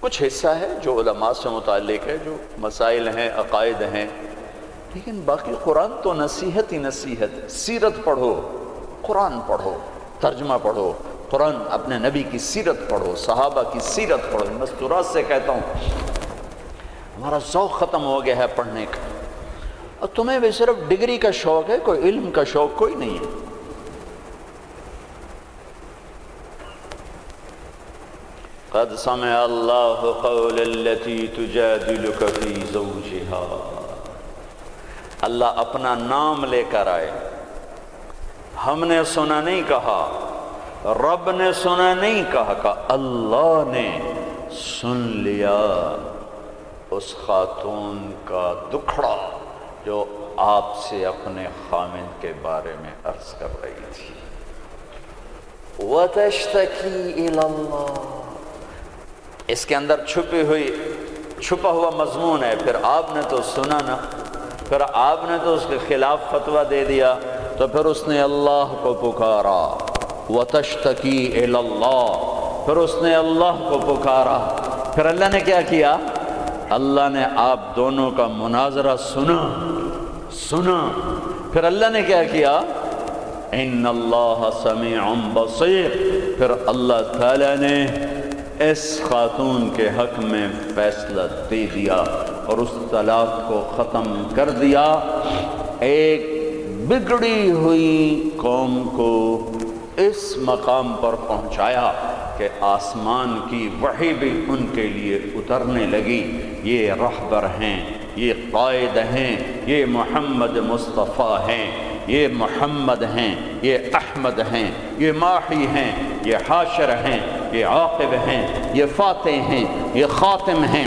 کچھ حصہ ہے جو علماء سے متعلق ہے، جو مسائل ہیں، عقائد ہیں، لیکن باقی قرآن تو نصیحت ہی نصیحت۔ سیرت پڑھو، قرآن پڑھو، ترجمہ پڑھو، قرآن اپنے نبی کی سیرت پڑھو، صحابہ کی سیرت پڑھو۔ مستورات سے کہتا ہوں ہمارا ذوق ختم ہو گیا ہے پڑھنے کا، اور تمہیں بھی صرف ڈگری کا شوق ہے، کوئی علم کا شوق کوئی نہیں ہے۔ قد سمع اللہ قول التي تجادلك في زوجها، اللہ اپنا نام لے کر آئے۔ ہم نے سنا نہیں کہا، رب نے سنا نہیں کہا، کہ اللہ نے سن لیا اس خاتون کا دکھڑا جو آپ سے اپنے خامند کے بارے میں عرض کر رہی تھی۔ وَتَشْتَكِي إِلَى اللَّهِ، اس کے اندر چھپا ہوا مضمون ہے۔ پھر آپ نے تو سنا نا، پھر آپ نے تو اس کے خلاف فتویٰ دے دیا، تو پھر اس نے اللہ کو پکارا۔ وَتَشْتَكِي إِلَى اللَّهِ، پھر اس نے اللہ کو پکارا۔ پھر اللہ نے کیا کیا؟ اللہ نے آپ دونوں کا مناظرہ سنا۔ پھر اللہ نے کیا کیا؟ ان اللہ سمیع بصیر، پھر اللہ تعالیٰ نے اس خاتون کے حق میں فیصلہ دے دیا اور اس طلاق کو ختم کر دیا۔ ایک بگڑی ہوئی قوم کو اس مقام پر پہنچایا کہ آسمان کی وحی بھی ان کے لیے اترنے لگی۔ یہ رہبر ہیں، یہ قائد ہیں، یہ محمد مصطفیٰ ہیں، یہ محمد ہیں، یہ احمد ہیں، یہ ماحی ہیں، یہ حاشر ہیں، یہ عاقب ہیں، یہ فاتح ہیں، یہ خاتم ہیں،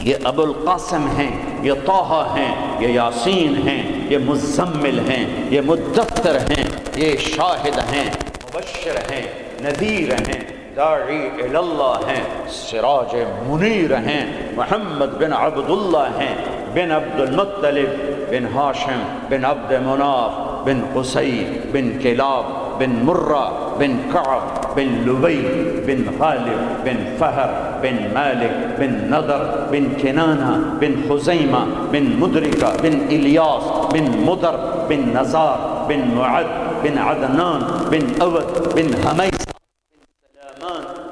یہ ابو القاسم ہیں، یہ طٰہٰ ہیں، یہ یاسین ہیں، یہ مزمل ہیں، یہ مدثر ہیں، یہ شاہد ہیں، مبشر ہیں، نذیر ہیں، داعی اللہ ہیں، سراج منیر ہیں، محمد بن عبداللہ ہیں، بن عبد المطلب بن ہاشم بن عبد مناف بن قصی بن کلاب بن مرہ بن کعب بن لبی بن غالب بن فہر بن مالک بن نضر بن کنانہ بن خزیمہ بن مدرکہ بن الیاس بن مدر بن نزار بن معد بن عدنان بن اود بن حمیس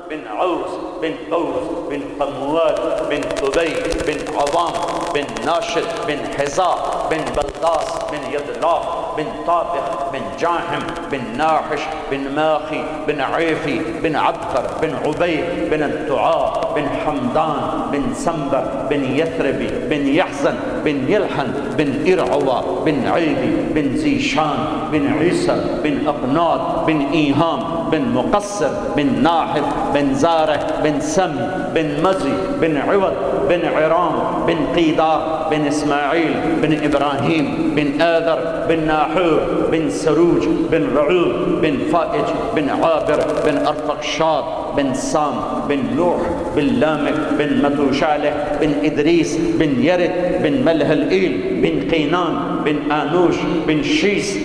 بن عوس بن قوس بن قموال بن قبی بن عظام بن ناشد بن حزاء بن بلداس بن یدلاف بن طابق بن جاحم بن ناحش بن ماخی بن عیفی بن عبفر بن عبید بن الدعاء بن حمدان بن سنبر بن یثربی بن یحزن بن یلحن بن ارعوا بن عیدی بن زیشان بن عیسر بن اقناط بن ایہام بن مقصر بن ناحر بن زارح بن سم بن مزی بن عوض بن عرام بن قیدار بن اسماعیل بن ابراہیم بن آذر بن ناحور بن سروج بن رعوب بن فائج بن عابر بن ارفقشاد بن سام بن نوح بن لامک بن متوشالح بن ادریس بن یرد بن ملح الایل بن قینان بن آنوش بن شیس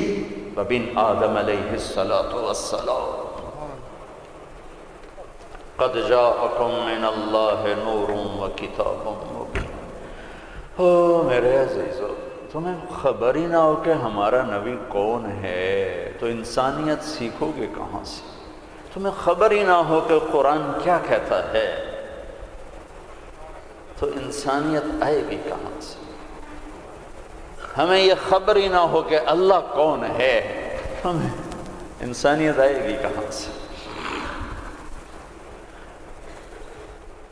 وبن آدم علیہ الصلاة والسلام۔ قد جاءکم من اللہ نور و کتاب مبین۔ میرے عزیزو، تمہیں خبر ہی نہ ہو کہ ہمارا نبی کون ہے تو انسانیت سیکھو گے کہاں سے؟ تمہیں خبر ہی نہ ہو کہ قرآن کیا کہتا ہے تو انسانیت آئے گی کہاں سے؟ ہمیں یہ خبر ہی نہ ہو کہ اللہ کون ہے، ہمیں انسانیت آئے گی کہاں سے؟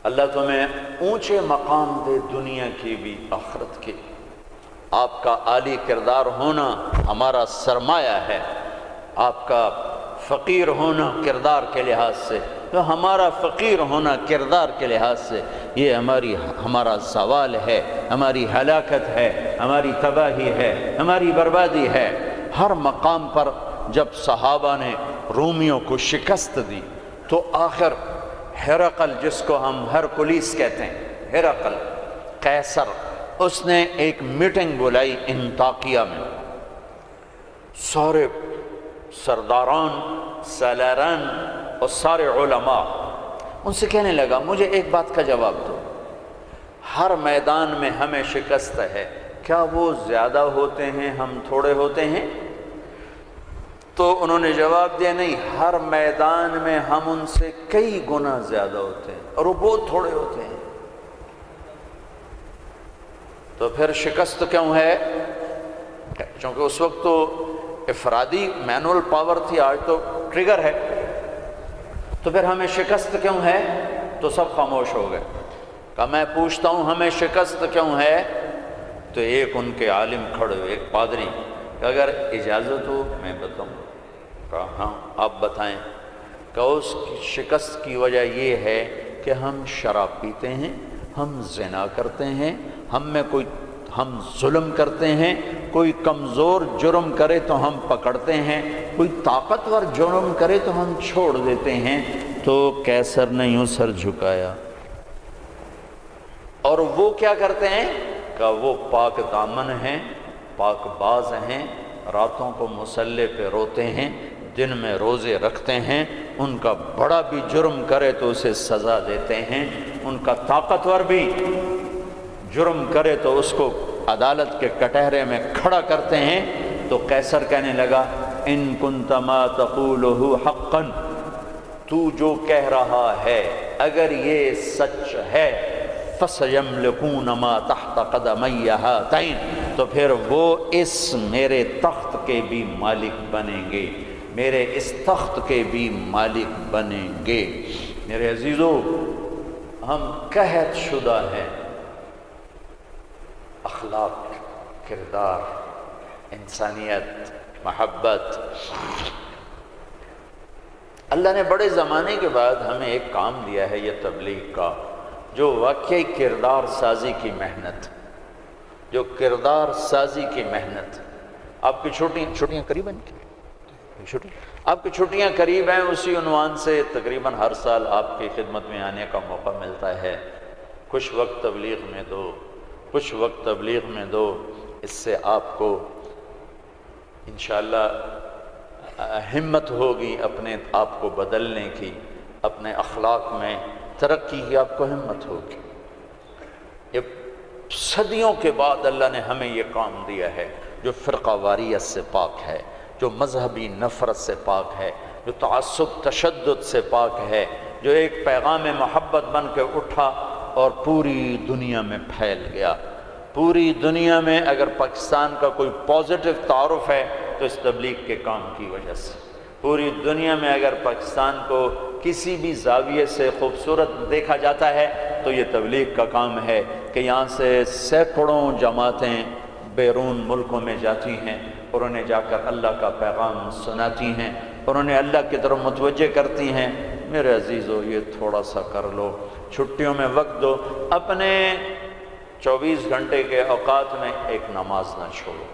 اللہ تمہیں اونچے مقام دے، دنیا کی بھی آخرت کی۔ آپ کا عالی کردار ہونا ہمارا سرمایہ ہے، آپ کا فقیر ہونا کردار کے لحاظ سے، تو ہمارا فقیر ہونا کردار کے لحاظ سے یہ ہمارا زوال ہے، ہماری ہلاکت ہے، ہماری تباہی ہے، ہماری بربادی ہے۔ ہر مقام پر جب صحابہ نے رومیوں کو شکست دی تو آخر ہرقل، جس کو ہم ہرکلیس کہتے ہیں، ہرقل قیصر، اس نے ایک میٹنگ بلائی انطاکیہ میں۔ سارے سرداران، سالاران اور سارے علماء ان سے کہنے لگا مجھے ایک بات کا جواب دو، ہر میدان میں ہمیں شکست ہے، کیا وہ زیادہ ہوتے ہیں ہم تھوڑے ہوتے ہیں؟ تو انہوں نے جواب دیا نہیں، ہر میدان میں ہم ان سے کئی گنا زیادہ ہوتے ہیں اور وہ بہت تھوڑے ہوتے ہیں۔ تو پھر شکست کیوں ہے؟ چونکہ اس وقت تو افرادی مینول پاور تھی، آج تو ٹریگر ہے، تو پھر ہمیں شکست کیوں ہے؟ تو سب خاموش ہو گئے۔ کہا میں پوچھتا ہوں ہمیں شکست کیوں ہے؟ تو ایک ان کے عالم کھڑے ہوئے، ایک پادری، کہ اگر اجازت ہو میں بتاؤں۔ کہا ہاں آپ بتائیں۔ کہ اس کی شکست کی وجہ یہ ہے کہ ہم شراب پیتے ہیں، ہم زنا کرتے ہیں، ہم ظلم کرتے ہیں، کوئی کمزور جرم کرے تو ہم پکڑتے ہیں، کوئی طاقتور جرم کرے تو ہم چھوڑ دیتے ہیں۔ تو کیسر نے یوں سر جھکایا۔ اور وہ کیا کرتے ہیں؟ کہ وہ پاک دامن ہیں، پاک باز ہیں، راتوں کو مصلی پہ روتے ہیں، دن میں روزے رکھتے ہیں، ان کا بڑا بھی جرم کرے تو اسے سزا دیتے ہیں، ان کا طاقتور بھی جرم کرے تو اس کو عدالت کے کٹہرے میں کھڑا کرتے ہیں۔ تو قیصر کہنے لگا ان کنت ما تقولہ حقا، تو جو کہہ رہا ہے اگر یہ سچ ہے، فَسَيَمْلِكُونَ مَا تَحْتَ قَدَمَيَّ هَاتَيْنِ، تو پھر وہ اس میرے تخت کے بھی مالک بنیں گے، میرے اس تخت کے بھی مالک بنیں گے۔ میرے عزیزو، ہم قحط شدہ ہیں، اخلاق، کردار، انسانیت، محبت۔ اللہ نے بڑے زمانے کے بعد ہمیں ایک کام دیا ہے یہ تبلیغ کا، جو واقعی کردار سازی کی محنت، جو کردار سازی کی محنت۔ آپ کی چھٹیاں قریب ہیں، آپ کی چھٹیاں قریب ہیں، اسی عنوان سے تقریباً ہر سال آپ کی خدمت میں آنے کا موقع ملتا ہے۔ کچھ وقت تبلیغ میں دو، کچھ وقت تبلیغ میں دو، اس سے آپ کو انشاءاللہ ہمت ہوگی اپنے آپ کو بدلنے کی، اپنے اخلاق میں ترقی کی آپ کو ہمت ہوگی۔ یہ صدیوں کے بعد اللہ نے ہمیں یہ کام دیا ہے، جو فرقہ واریت سے پاک ہے، جو مذہبی نفرت سے پاک ہے، جو تعصب تشدد سے پاک ہے، جو ایک پیغام محبت بن کے اٹھا اور پوری دنیا میں پھیل گیا۔ پوری دنیا میں اگر پاکستان کا کوئی پازیٹو تعارف ہے تو اس تبلیغ کے کام کی وجہ سے، پوری دنیا میں اگر پاکستان کو کسی بھی زاویے سے خوبصورت دیکھا جاتا ہے تو یہ تبلیغ کا کام ہے کہ یہاں سے سینکڑوں جماعتیں بیرون ملکوں میں جاتی ہیں اور انہیں جا کر اللہ کا پیغام سناتی ہیں اور انہیں اللہ کی طرف متوجہ کرتی ہیں۔ میرے عزیزو، یہ تھوڑا سا کر لو، چھٹیوں میں وقت دو، اپنے 24 گھنٹے کے اوقات میں ایک نماز نہ چھوڑو،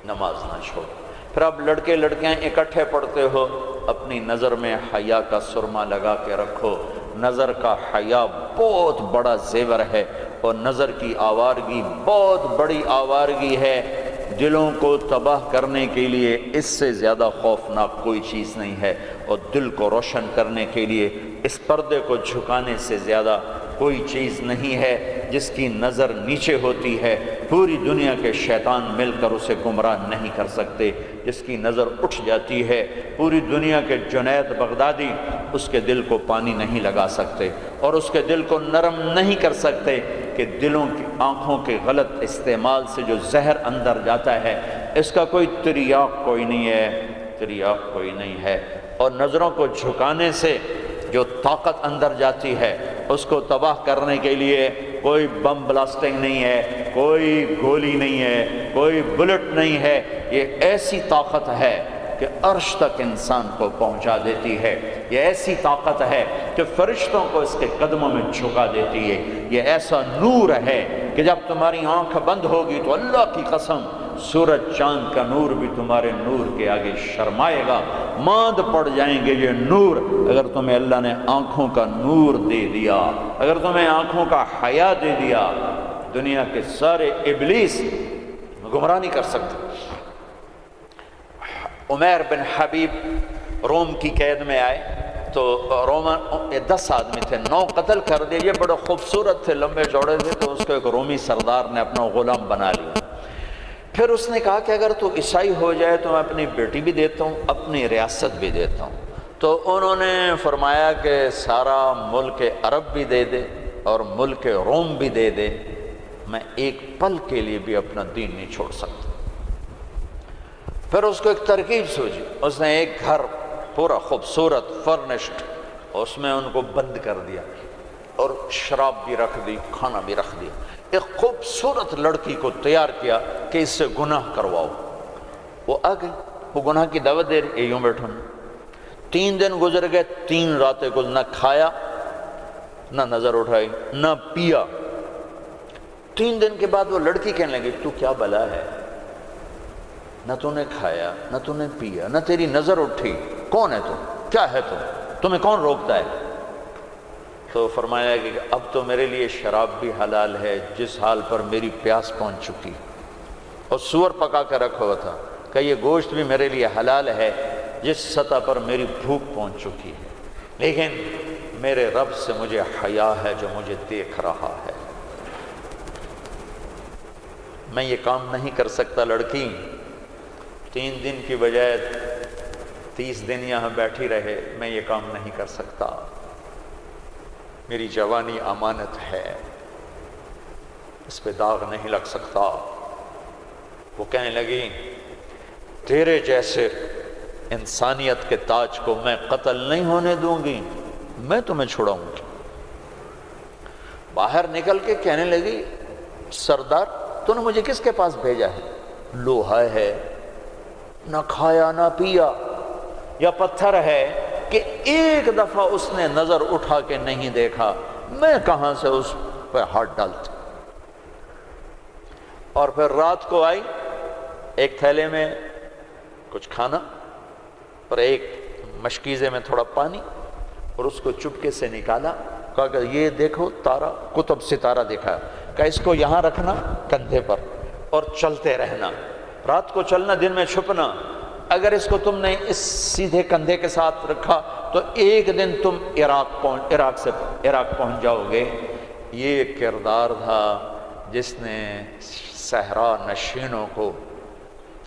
نماز نہ چھوڑو۔ پھر آپ لڑکے لڑکیاں اکٹھے پڑھتے ہو، اپنی نظر میں حیا کا سرما لگا کے رکھو۔ نظر کا حیا بہت بڑا زیور ہے اور نظر کی آوارگی بہت بڑی آوارگی ہے۔ دلوں کو تباہ کرنے کے لیے اس سے زیادہ خوفناک کوئی چیز نہیں ہے، اور دل کو روشن کرنے کے لیے اس پردے کو جھکانے سے زیادہ کوئی چیز نہیں ہے۔ جس کی نظر نیچے ہوتی ہے پوری دنیا کے شیطان مل کر اسے گمراہ نہیں کر سکتے، جس کی نظر اٹھ جاتی ہے پوری دنیا کے جنید بغدادی اس کے دل کو پانی نہیں لگا سکتے اور اس کے دل کو نرم نہیں کر سکتے، کہ دلوں کی آنکھوں کے غلط استعمال سے جو زہر اندر جاتا ہے اس کا کوئی تریاق کوئی نہیں ہے، تریاق کوئی نہیں ہے۔ اور نظروں کو جھکانے سے جو طاقت اندر جاتی ہے اس کو تباہ کرنے کے لیے کوئی بم بلاسٹنگ نہیں ہے، کوئی گولی نہیں ہے، کوئی بلٹ نہیں ہے۔ یہ ایسی طاقت ہے کہ عرش تک انسان کو پہنچا دیتی ہے، یہ ایسی طاقت ہے کہ فرشتوں کو اس کے قدموں میں جھکا دیتی ہے، یہ ایسا نور ہے کہ جب تمہاری آنکھ بند ہوگی تو اللہ کی قسم سورج چاند کا نور بھی تمہارے نور کے آگے شرمائے گا، ماند پڑ جائیں گے یہ نور۔ اگر تمہیں اللہ نے آنکھوں کا نور دے دیا، اگر تمہیں آنکھوں کا حیا دے دیا، دنیا کے سارے ابلیس گمراہ نہیں کر سکتے۔ عمیر بن حبیب روم کی قید میں آئے، تو رومن 10 آدمی تھے، 9 قتل کر دیے، یہ بڑے خوبصورت تھے، لمبے چوڑے تھے، تو اس کو ایک رومی سردار نے اپنا غلام بنا لیا۔ پھر اس نے کہا کہ اگر تو عیسائی ہو جائے تو میں اپنی بیٹی بھی دیتا ہوں، اپنی ریاست بھی دیتا ہوں۔ تو انہوں نے فرمایا کہ سارا ملک عرب بھی دے دے اور ملک روم بھی دے دے، میں ایک پل کے لیے بھی اپنا دین نہیں چھوڑ سکتا۔ پھر اس کو ایک ترکیب سوچی، اس نے ایک گھر پورا خوبصورت فرنشڈ، اس میں ان کو بند کر دیا اور شراب بھی رکھ دی، کھانا بھی رکھ دیا، ایک خوبصورت لڑکی کو تیار کیا کہ اس سے گناہ کرواؤ۔ وہ آ گئی، وہ گناہ کی دعوت دے رہی، یوں بیٹھو۔ 3 دن گزر گئے، 3 راتیں کو نہ کھایا، نہ نظر اٹھائی، نہ پیا۔ 3 دن کے بعد وہ لڑکی کہنے لگی تو کیا بلا ہے، نہ تو نے کھایا نہ تو نے پیا نہ تیری نظر اٹھی، کون ہے تو، کیا ہے تو، تمہیں کون روکتا ہے؟ تو فرمایا کہ اب تو میرے لیے شراب بھی حلال ہے جس حال پر میری پیاس پہنچ چکی، اور سور پکا کے رکھا ہوا تھا کہ یہ گوشت بھی میرے لیے حلال ہے جس سطح پر میری بھوک پہنچ چکی ہے، لیکن میرے رب سے مجھے حیا ہے جو مجھے دیکھ رہا ہے، میں یہ کام نہیں کر سکتا۔ لڑکی 3 دن کی بجائے 30 دن یہاں بیٹھی رہے، میں یہ کام نہیں کر سکتا، میری جوانی امانت ہے، اس پہ داغ نہیں لگ سکتا۔ وہ کہنے لگی تیرے جیسے انسانیت کے تاج کو میں قتل نہیں ہونے دوں گی، میں تمہیں چھڑاؤں گی۔ باہر نکل کے کہنے لگی سردار تو نے مجھے کس کے پاس بھیجا ہے؟ لوہا ہے، نہ کھایا نہ پیا، یا پتھر ہے کہ ایک دفعہ اس نے نظر اٹھا کے نہیں دیکھا، میں کہاں سے اس پہ ہاتھ ڈالتی؟ اور پھر رات کو آئی، ایک تھیلے میں کچھ کھانا اور ایک مشکیزے میں تھوڑا پانی، اور اس کو چپکے سے نکالا، کہا کہ یہ دیکھو تارا، قطب ستارہ دیکھا، کہ اس کو یہاں رکھنا کندھے پر اور چلتے رہنا، رات کو چلنا دن میں چھپنا، اگر اس کو تم نے اس سیدھے کندھے کے ساتھ رکھا تو ایک دن تم عراق پہنچ جاؤ گے۔ یہ کردار تھا جس نے صحرا نشینوں کو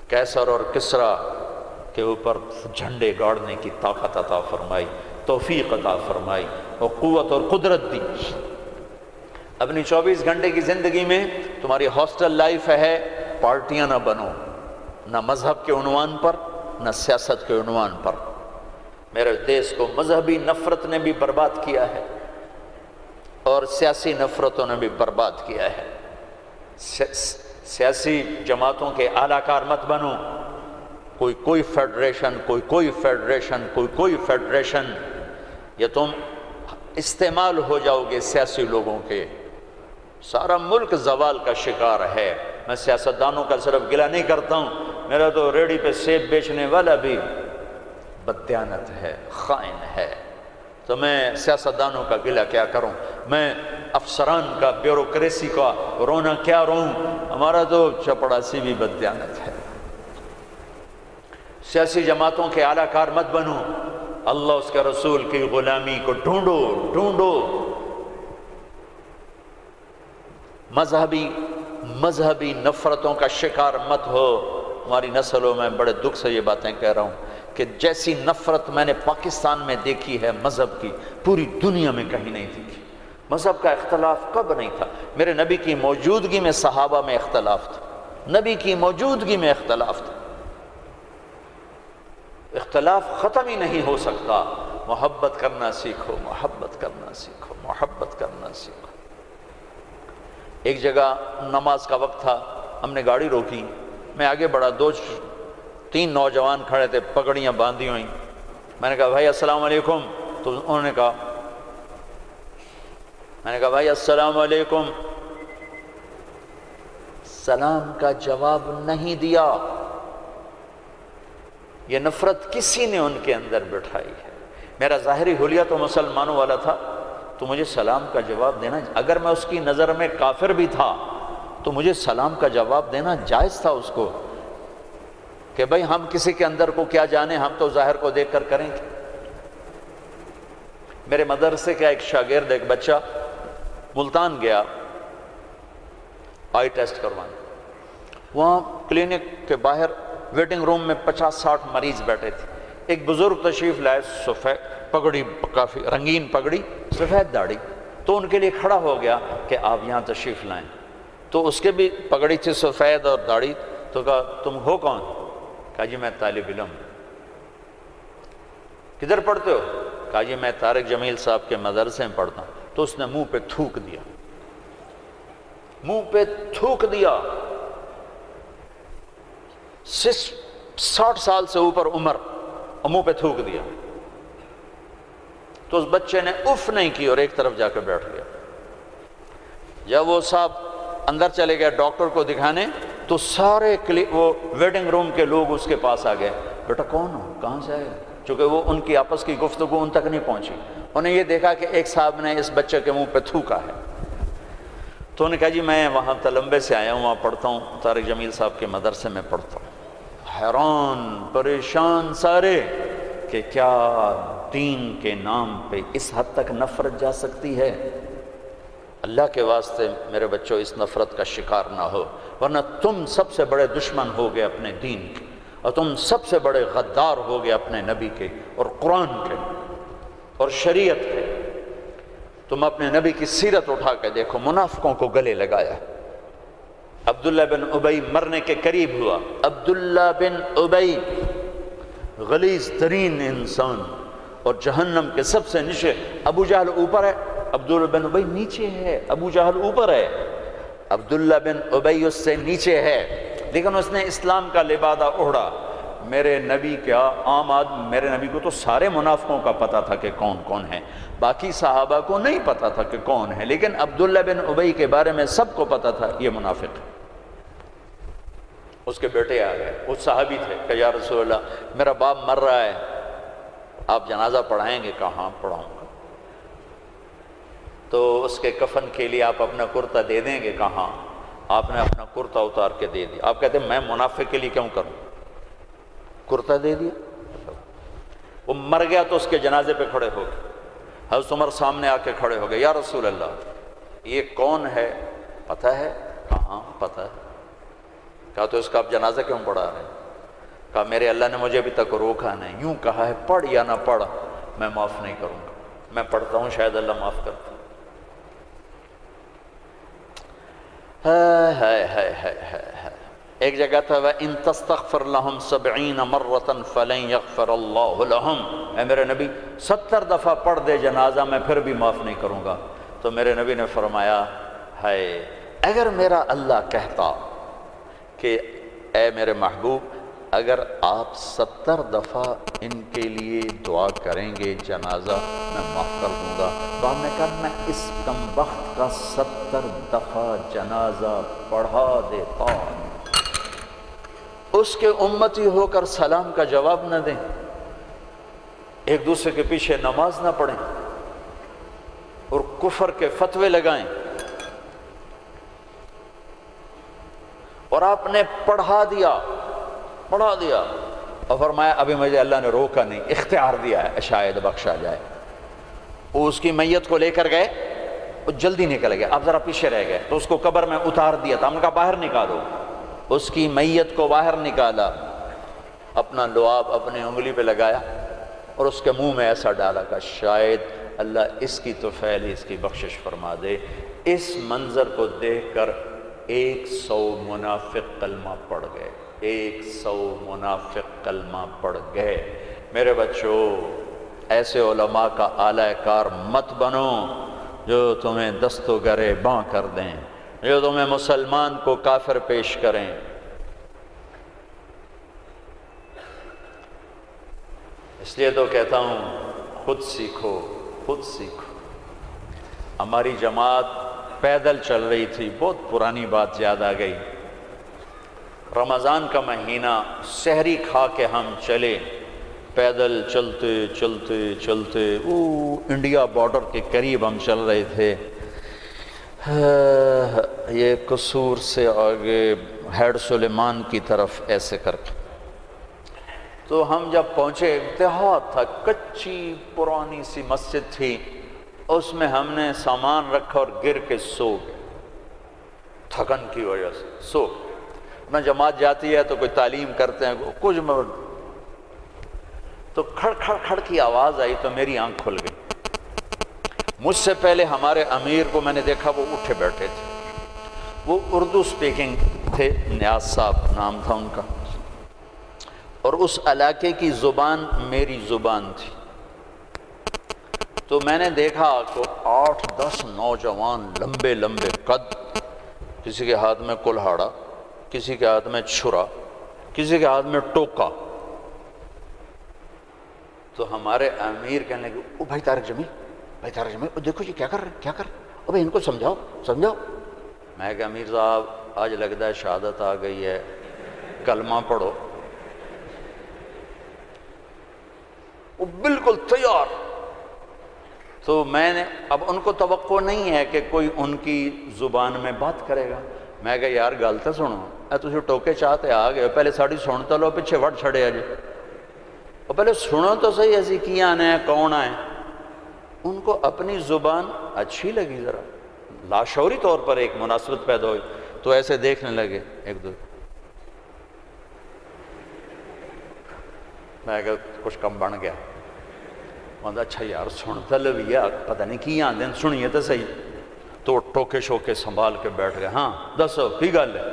کیسر اور کسرا کے اوپر جھنڈے گاڑنے کی طاقت عطا فرمائی، توفیق عطا فرمائی اور قوت اور قدرت دی۔ اپنی 24 گھنٹے کی زندگی میں تمہاری ہاسٹل لائف ہے، پارٹیاں نہ بنو، نہ مذہب کے عنوان پر نہ سیاست کے عنوان پر۔ میرے دیش کو مذہبی نفرت نے بھی برباد کیا ہے اور سیاسی نفرتوں نے بھی برباد کیا ہے۔ سیاسی جماعتوں کے اعلی کار مت بنو، کوئی فیڈریشن، کوئی فیڈریشن، یا تم استعمال ہو جاؤ گے سیاسی لوگوں کے، سارا ملک زوال کا شکار ہے۔ میں سیاستدانوں کا صرف گلہ نہیں کرتا ہوں، میرا تو ریڑھی پہ سیب بیچنے والا بھی بددیانت ہے، خائن ہے، تو میں سیاستدانوں کا گلہ کیا کروں، میں افسران کا، بیوروکریسی کا رونا کیا روں، ہمارا تو چپڑاسی بھی بددیانت ہے۔ سیاسی جماعتوں کے اعلیٰ کار مت بنو، اللہ اس کے رسول کی غلامی کو ڈھونڈو، مذہبی نفرتوں کا شکار مت ہو۔ ہماری نسلوں میں بڑے دکھ سے یہ باتیں کہہ رہا ہوں کہ جیسی نفرت میں نے پاکستان میں دیکھی ہے مذہب کی، پوری دنیا میں کہیں نہیں دیکھی۔ مذہب کا اختلاف کب نہیں تھا؟ میرے نبی کی موجودگی میں صحابہ میں اختلاف تھا، نبی کی موجودگی میں اختلاف تھا، اختلاف ختم ہی نہیں ہو سکتا۔ محبت کرنا سیکھو، محبت کرنا سیکھو، محبت کرنا سیکھو۔ ایک جگہ نماز کا وقت تھا، ہم نے گاڑی روکی، میں آگے بڑھا، 2-3 نوجوان کھڑے تھے، پگڑیاں باندھی ہوئیں، میں نے کہا بھائی السلام علیکم، تو انہوں نے کہا، میں نے کہا بھائی السلام علیکم، سلام کا جواب نہیں دیا۔ یہ نفرت کسی نے ان کے اندر بٹھائی ہے۔ میرا ظاہری حلیہ تو مسلمانوں والا تھا، تو مجھے سلام کا جواب دینا، اگر میں اس کی نظر میں کافر بھی تھا تو مجھے سلام کا جواب دینا جائز تھا اس کو، کہ بھئی ہم کسی کے اندر کو کیا جانے، ہم تو ظاہر کو دیکھ کر کریں گے۔ میرے مدرسے کا ایک شاگرد، ایک بچہ ملتان گیا آئی ٹیسٹ کروانے، وہاں کلینک کے باہر ویٹنگ روم میں 50-60 مریض بیٹھے تھے، ایک بزرگ تشریف لائے، سفید پگڑی، کافی رنگین پگڑی، سفید داڑھی، تو ان کے لیے کھڑا ہو گیا کہ آپ یہاں تشریف لائیں، تو اس کے بھی پگڑی تھی سفید اور داڑھی، تو کہا تم ہو کون؟ کہا جی میں طالب علم ہوں۔ کدھر پڑھتے ہو؟ کہا جی میں طارق جمیل صاحب کے مدرسے میں پڑھتا ہوں۔ تو اس نے منہ پہ تھوک دیا، منہ پہ تھوک دیا، 60 سال سے اوپر عمر، اور منہ پہ تھوک دیا۔ تو اس بچے نے اف نہیں کی اور ایک طرف جا کے بیٹھ گیا۔ جب وہ صاحب اندر چلے گئے ڈاکٹر کو دکھانے، تو سارے وہ ویٹنگ روم کے لوگ اس کے پاس آ گئے، بیٹا کون ہو، کہاں سے آئے؟ چونکہ وہ ان کی آپس کی گفتگو ان تک نہیں پہنچی، انہیں یہ دیکھا کہ ایک صاحب نے اس بچے کے منہ پہ تھوکا ہے، تو انہوں نے کہا جی میں وہاں تلمبے سے آیا ہوں، وہاں پڑھتا ہوں، طارق جمیل صاحب کے مدرسے میں پڑھتا ہوں۔ حیران پریشان سارے کہ کیا دین کے نام پہ اس حد تک نفرت جا سکتی ہے؟ اللہ کے واسطے میرے بچوں اس نفرت کا شکار نہ ہو، ورنہ تم سب سے بڑے دشمن ہو گئے اپنے دین کے، اور تم سب سے بڑے غدار ہو گئے اپنے نبی کے اور قرآن کے اور شریعت کے۔ تم اپنے نبی کی سیرت اٹھا کے دیکھو، منافقوں کو گلے لگایا۔ عبداللہ بن ابی مرنے کے قریب ہوا، عبداللہ بن ابی غلیظ ترین انسان اور جہنم کے سب سے نیچے، ابو جہل اوپر ہے، عبداللہ بن ابی نیچے ہے، ابو جہل اوپر ہے، عبداللہ بن ابی اس سے نیچے ہے، لیکن اس نے اسلام کا لبادہ اوڑھا۔ میرے نبی کا عام آدمی، میرے نبی کو تو سارے منافقوں کا پتہ تھا کہ کون کون ہے، باقی صحابہ کو نہیں پتہ تھا کہ کون ہے، لیکن عبداللہ بن ابی کے بارے میں سب کو پتہ تھا یہ منافق ہے۔ اس کے بیٹے آ گئے، وہ صحابی تھے، کہ یا رسول اللہ میرا باپ مر رہا ہے، آپ جنازہ پڑھائیں گے؟ کہاں پڑھاؤں گا؟ تو اس کے کفن کے لیے آپ اپنا کرتا دے دیں گے؟ کہاں؟ آپ نے اپنا کرتا اتار کے دے دیا۔ آپ کہتے ہیں میں منافق کے لیے کیوں کروں؟ کرتا دے دیا۔ وہ مر گیا تو اس کے جنازے پہ کھڑے ہو گئے، حضرت عمر سامنے آ کے کھڑے ہو گئے، یا رسول اللہ یہ کون ہے پتہ ہے؟ کہاں پتہ ہے؟ کہا تو اس کا آپ جنازہ کیوں پڑھا رہے ہیں؟ کہا میرے اللہ نے مجھے ابھی تک روکا نہیں، یوں کہا ہے پڑھ یا نہ پڑھ میں معاف نہیں کروں گا، میں پڑھتا ہوں شاید اللہ معاف کرتا ہوں۔ ایک جگہ تھا وَإِن تَسْتَغْفِرْ لَهُمْ 70 مَرَّةً فَلَن يَغْفِرَ اللَّهُ لَهُمْ، اے میرے نبی 70 دفعہ پڑھ دے جنازہ میں پھر بھی معاف نہیں کروں گا۔ تو میرے نبی نے فرمایا ہے اگر میرا اللہ کہتا کہ اے میرے محبوب اگر آپ 70 دفعہ ان کے لیے دعا کریں گے جنازہ میں معاف کر دوں گا، تو ہم نے کہا میں اس کم بخت کا 70 دفعہ جنازہ پڑھا دیتا، اس کے امتی ہو کر سلام کا جواب نہ دیں، ایک دوسرے کے پیچھے نماز نہ پڑھیں اور کفر کے فتوے لگائیں، اور آپ نے پڑھا دیا اور فرمایا ابھی مجھے اللہ نے روکا نہیں، اختیار دیا ہے شاید بخشا جائے۔ وہ اس کی میت کو لے کر گئے، وہ جلدی نکل گئے، آپ ذرا پیچھے رہ گئے، تو اس کو قبر میں اتار دیا تھا، ہم نے کہا باہر نکالو، اس کی میت کو باہر نکالا، اپنا لعاب اپنی انگلی پہ لگایا اور اس کے منہ میں ایسا ڈالا کہ شاید اللہ اس کی تو فعل اس کی بخشش فرما دے۔ اس منظر کو دیکھ کر 100 منافق کلمہ پڑھ گئے، 100 منافق کلمہ پڑھ گئے۔ میرے بچوں ایسے علماء کا اعلی کار مت بنو جو تمہیں دست و گرے باں کر دیں، جو تمہیں مسلمان کو کافر پیش کریں۔ اس لیے تو کہتا ہوں خود سیکھو، خود سیکھو۔ ہماری جماعت پیدل چل رہی تھی، بہت پرانی بات یاد آ گئی، رمضان کا مہینہ، سحری کھا کے ہم چلے، پیدل چلتے چلتے چلتے انڈیا بارڈر کے قریب ہم چل رہے تھے، یہ قصور سے آگے ہیڈ سلیمان کی طرف ایسے کر کے تو ہم جب پہنچے دیہات تھا، کچی پرانی سی مسجد تھی، اس میں ہم نے سامان رکھا اور گر کے سو گئے، تھکن کی وجہ سے سو گئے۔ نہ جماعت جاتی ہے تو کوئی تعلیم کرتے ہیں کچھ، تو کھڑ کھڑ کھڑ کی آواز آئی تو میری آنکھ کھل گئی۔ مجھ سے پہلے ہمارے امیر کو میں نے دیکھا، وہ اٹھے بیٹھے تھے، وہ اردو سپیکنگ تھے، نیاز صاحب نام تھا ان کا، اور اس علاقے کی زبان میری زبان تھی۔ تو میں نے دیکھا کہ 8-10 نوجوان لمبے لمبے قد، کسی کے ہاتھ میں کلہاڑا، کسی کے ہاتھ میں چھرا، کسی کے ہاتھ میں ٹوکا۔ تو ہمارے امیر کہنے لگے، او بھائی طارق جمیل، بھائی طارق جمیل، دیکھو یہ کیا کر رہے ہیں، کیا کر رہے ہیں، او بھائی ان کو سمجھاؤ سمجھاؤ۔ میں کہا امیر صاحب آج لگتا ہے شہادت آ گئی ہے، کلمہ پڑھو۔ وہ بالکل تیار۔ تو میں نے اب ان کو توقع نہیں ہے کہ کوئی ان کی زبان میں بات کرے گا۔ میں کہا یار گل تو سنو، تسی ٹوکے چاہتے آ گئے، پہلے ساڑی سن تو لو، پیچھے وڑ چھڑے جی، اور پہلے سنو تو صحیح ایسی کی آنے ہیں، کون آئے۔ ان کو اپنی زبان اچھی لگی، ذرا لاشعوری طور پر ایک مناسبت پیدا ہوئی، تو ایسے دیکھنے لگے ایک دو۔ میں کہا کچھ کم بن گیا۔ میں اچھا یار سنتا لوی ہے، پتہ نہیں کی آندے سنیے تو صحیح۔ تو ٹوکے شوکے سنبھال کے بیٹھ گئے، ہاں دسو کی گل ہے۔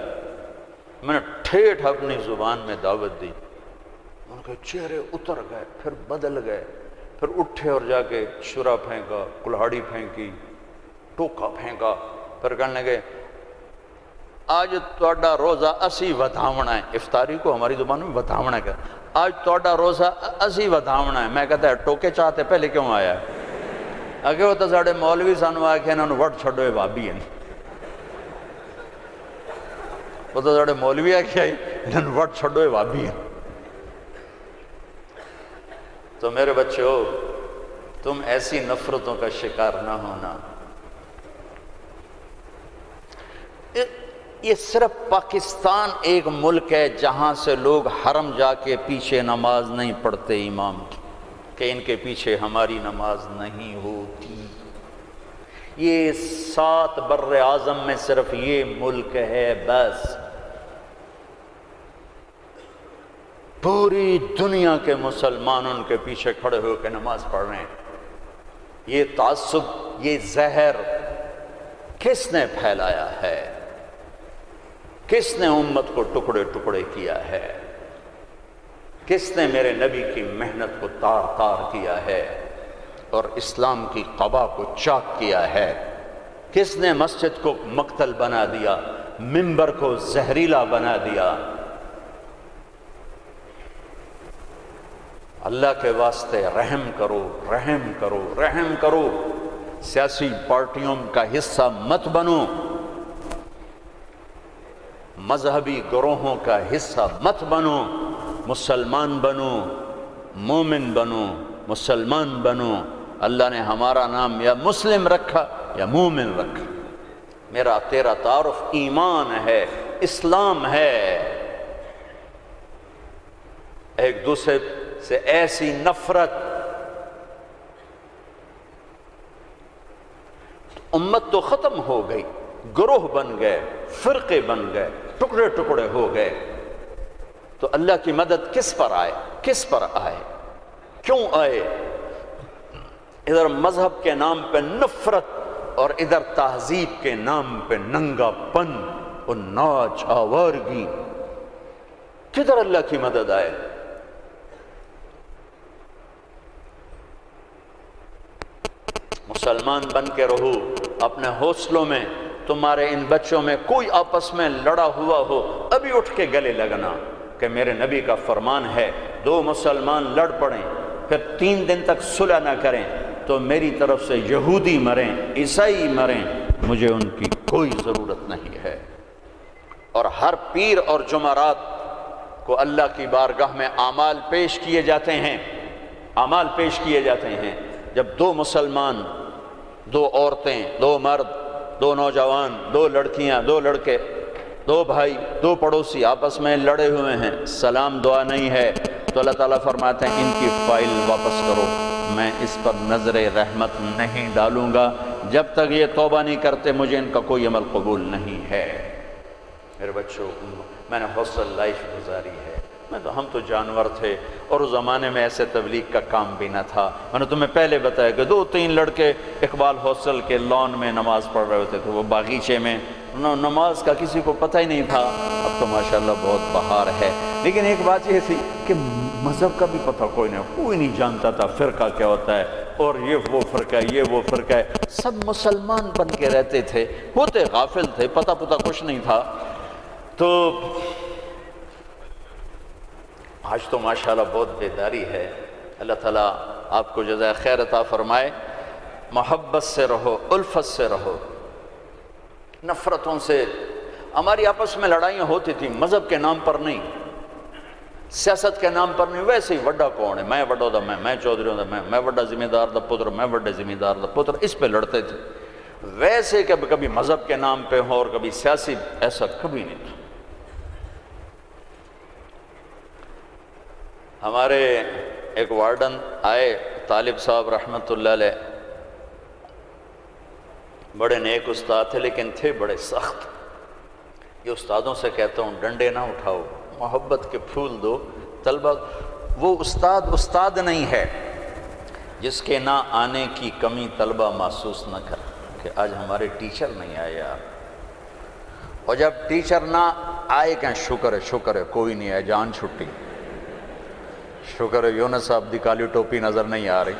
میں نے ٹھیٹھ اپنی زبان میں دعوت دی، ان کے چہرے اتر گئے، پھر بدل گئے، پھر اٹھے اور جا کے شرا پھینکا، کلہاڑی پھینکی، ٹوکا پھینکا، پھر کہنے لگے آج تہاڈا روزہ اسی ودھاونا ہے۔ افطاری کو ہماری زبان میں ودھاونا ہے، آج تہاڈا روزہ اسی ودھاونا ہے۔ میں کہتا ہے ٹوکے چاہتے پہلے کیوں آیا ہے؟ اگے وہ تو ساڑے مولوی سانو آ کے انہوں نے وٹ چھڑو اے بابی ہیں، وہ تو ساڑے مولوی آ کے آئی انہوں نے وٹ چھڑو اے بابی ہیں۔ تو میرے بچوں، تم ایسی نفرتوں کا شکار نہ ہونا۔ یہ صرف پاکستان ایک ملک ہے جہاں سے لوگ حرم جا کے پیچھے نماز نہیں پڑھتے امام کی، کہ ان کے پیچھے ہماری نماز نہیں ہوتی۔ یہ 7 بر اعظم میں صرف یہ ملک ہے بس۔ پوری دنیا کے مسلمان ان کے پیچھے کھڑے ہو کے نماز پڑھ رہے ہیں۔ یہ تعصب، یہ زہر کس نے پھیلایا ہے؟ کس نے امت کو ٹکڑے ٹکڑے کیا ہے؟ کس نے میرے نبی کی محنت کو تار تار کیا ہے اور اسلام کی قبا کو چاک کیا ہے؟ کس نے مسجد کو مقتل بنا دیا، منبر کو زہریلا بنا دیا؟ اللہ کے واسطے رحم کرو، رحم کرو، رحم کرو۔ سیاسی پارٹیوں کا حصہ مت بنو، مذہبی گروہوں کا حصہ مت بنو، مسلمان بنو، مومن بنو، مسلمان بنو۔ اللہ نے ہمارا نام یا مسلم رکھا یا مومن رکھا۔ میرا تیرا تعارف ایمان ہے، اسلام ہے۔ ایک دوسرے سے ایسی نفرت، امت تو ختم ہو گئی، گروہ بن گئے، فرقے بن گئے، ٹکڑے ٹکڑے ہو گئے۔ تو اللہ کی مدد کس پر آئے؟ کس پر آئے؟ کیوں آئے؟ ادھر مذہب کے نام پہ نفرت اور ادھر تہذیب کے نام پہ ننگا پن اور ناچ آوارگی۔ کدھر اللہ کی مدد آئے؟ مسلمان بن کے رہو اپنے حوصلوں میں۔ تمہارے ان بچوں میں کوئی آپس میں لڑا ہوا ہو، ابھی اٹھ کے گلے لگنا، کہ میرے نبی کا فرمان ہے 2 مسلمان لڑ پڑیں پھر 3 دن تک صلح نہ کریں تو میری طرف سے یہودی مریں، عیسائی مریں، مجھے ان کی کوئی ضرورت نہیں ہے۔ اور ہر پیر اور جمعرات کو اللہ کی بارگاہ میں اعمال پیش کیے جاتے ہیں، اعمال پیش کیے جاتے ہیں۔ جب 2 مسلمان، 2 عورتیں، 2 مرد، 2 نوجوان، 2 لڑکیاں، 2 لڑکے، 2 بھائی، 2 پڑوسی آپس میں لڑے ہوئے ہیں، سلام دعا نہیں ہے، تو اللہ تعالیٰ فرماتے ہیں ان کی فائل واپس کرو، میں اس پر نظر رحمت نہیں ڈالوں گا، جب تک یہ توبہ نہیں کرتے مجھے ان کا کوئی عمل قبول نہیں ہے۔ میرے بچوں، میں نے حوصل لائف گزاری ہے، ہم تو جانور تھے، اور اس زمانے میں ایسے تبلیغ کا کام بھی نہ تھا۔ میں نے تمہیں پہلے بتایا کہ 2-3 لڑکے اقبال حوصل کے لان میں نماز پڑھ رہے ہوتے تھے، وہ باغیچے میں، نماز کا کسی کو پتہ ہی نہیں تھا۔ اب تو ماشاءاللہ بہت بہار ہے، لیکن ایک بات یہ تھی کہ مذہب کا بھی پتہ کوئی نہیں جانتا تھا، فرقہ کیا ہوتا ہے، اور یہ وہ فرقہ ہے، یہ وہ فرقہ ہے، سب مسلمان بن کے رہتے تھے، ہوتے غافل تھے، پتہ کچھ نہیں تھا۔ تو آج تو ماشاءاللہ بہت بیداری ہے۔ اللہ تعالیٰ آپ کو جزائے خیر عطا فرمائے۔ محبت سے رہو، الفت سے رہو، نفرتوں سے۔ ہماری آپس میں لڑائیاں ہوتی تھیں، مذہب کے نام پر نہیں، سیاست کے نام پر نہیں، ویسے ہی وڈا کون ہے، میں وڈا دا میں چودھری دا میں وڈا ذمہ دار دا پتر، میں وڈا ذمہ دار دا پتر، اس پہ لڑتے تھے۔ ویسے کہ کبھی مذہب کے نام پہ ہو اور کبھی سیاسی، ایسا کبھی نہیں تھا۔ ہمارے ایک وارڈن آئے، طالب صاحب رحمۃ اللہ علیہ، بڑے نیک استاد تھے لیکن تھے بڑے سخت۔ یہ استادوں سے کہتا ہوں ڈنڈے نہ اٹھاؤ، محبت کے پھول دو طلبہ۔ وہ استاد نہیں ہے جس کے نہ آنے کی کمی طلبہ محسوس نہ کر کہ آج ہمارے ٹیچر نہیں آئے یار، اور جب ٹیچر نہ آئے کہ شکر ہے کوئی نہیں آئے، جان چھٹی، شکر ہے یونس صاحب دی کالی ٹوپی نظر نہیں آ رہی،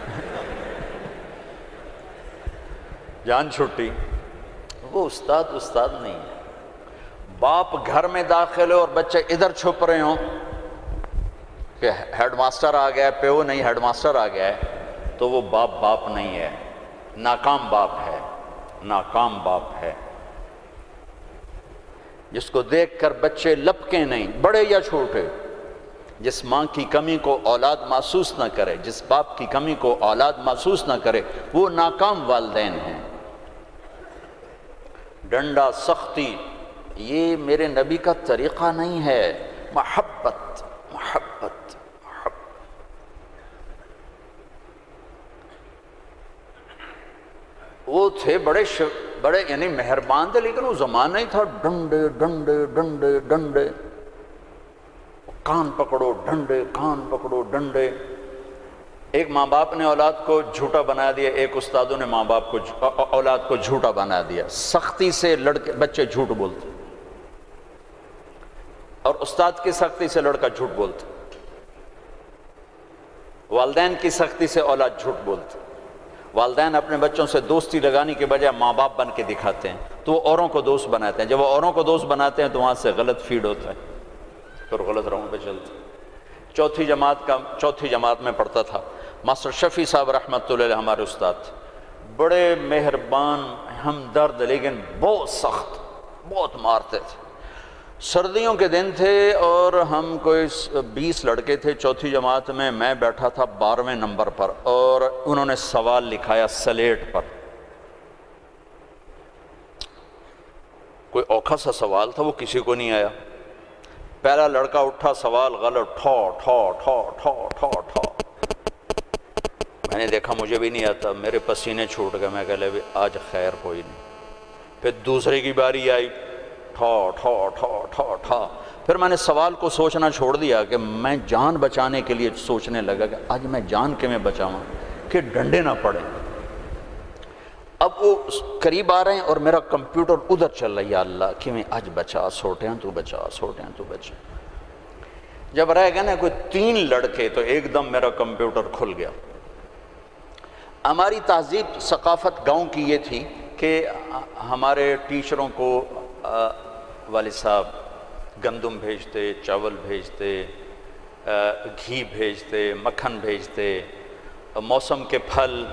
جان چھٹی۔ وہ استاد نہیں ہے۔ باپ گھر میں داخل ہو اور بچے ادھر چھپ رہے ہوں کہ ہیڈ ماسٹر آ گیا ہے، پیو نہیں ہیڈ ماسٹر آ گیا ہے، تو وہ باپ نہیں ہے، ناکام باپ ہے، جس کو دیکھ کر بچے لپکیں نہیں، بڑے یا چھوٹے۔ جس ماں کی کمی کو اولاد محسوس نہ کرے، جس باپ کی کمی کو اولاد محسوس نہ کرے، وہ ناکام والدین ہیں۔ ڈنڈا، سختی، یہ میرے نبی کا طریقہ نہیں ہے۔ محبت۔ وہ تھے بڑے یعنی مہربان تھے، لیکن وہ زمانہ ہی تھا ڈنڈے، کان پکڑو ڈنڈے۔ ایک ماں باپ نے اولاد کو جھوٹا بنا دیا، ایک استادوں نے اولاد کو جھوٹا بنا دیا۔ سختی سے بچے جھوٹ بولتے، اور استاد کی سختی سے لڑکا جھوٹ بولتا، والدین کی سختی سے اولاد جھوٹ بولتی۔ والدین اپنے بچوں سے دوستی لگانے کے بجائے ماں باپ بن کے دکھاتے ہیں، تو وہ اوروں کو دوست بناتے ہیں۔ جب وہ اوروں کو دوست بناتے ہیں تو وہاں سے غلط فیڈ ہوتا ہے، پھر غلط راہوں پہ چلتے۔ چوتھی جماعت میں پڑھتا تھا، ماسٹر شفیع صاحب رحمۃ اللہ علیہ ہمارے استاد تھے، بڑے مہربان، ہمدرد، لیکن بہت سخت، بہت مارتے تھے۔ سردیوں کے دن تھے اور ہم کوئی 20 لڑکے تھے چوتھی جماعت میں بیٹھا تھا 12ویں نمبر پر، اور انہوں نے سوال لکھایا سلیٹ پر۔ کوئی اوکھا سا سوال تھا، وہ کسی کو نہیں آیا۔ پہلا لڑکا اٹھا، سوال غلط، ٹھو۔ میں نے دیکھا مجھے بھی نہیں آتا، میرے پسینے چھوٹ گئے، میں کہہ لے آج خیر کوئی نہیں۔ پھر دوسرے کی باری آئی، ٹھو۔ پھر میں نے سوال کو سوچنا چھوڑ دیا کہ میں جان بچانے کے لیے سوچنے لگا کہ آج میں جان کے میں بچاؤں کہ ڈنڈے نہ پڑیں۔ اب وہ قریب آ رہے ہیں اور میرا کمپیوٹر ادھر چل رہا ہے، یا اللہ کہ میں آج بچا، سوٹیں تو بچا۔ جب رہ گئے نا کوئی 3 لڑکے تو ایک دم میرا کمپیوٹر کھل گیا۔ ہماری تہذیب ثقافت گاؤں کی یہ تھی کہ ہمارے ٹیچروں کو والد صاحب گندم بھیجتے، چاول بھیجتے، گھی بھیجتے، مکھن بھیجتے، موسم کے پھل،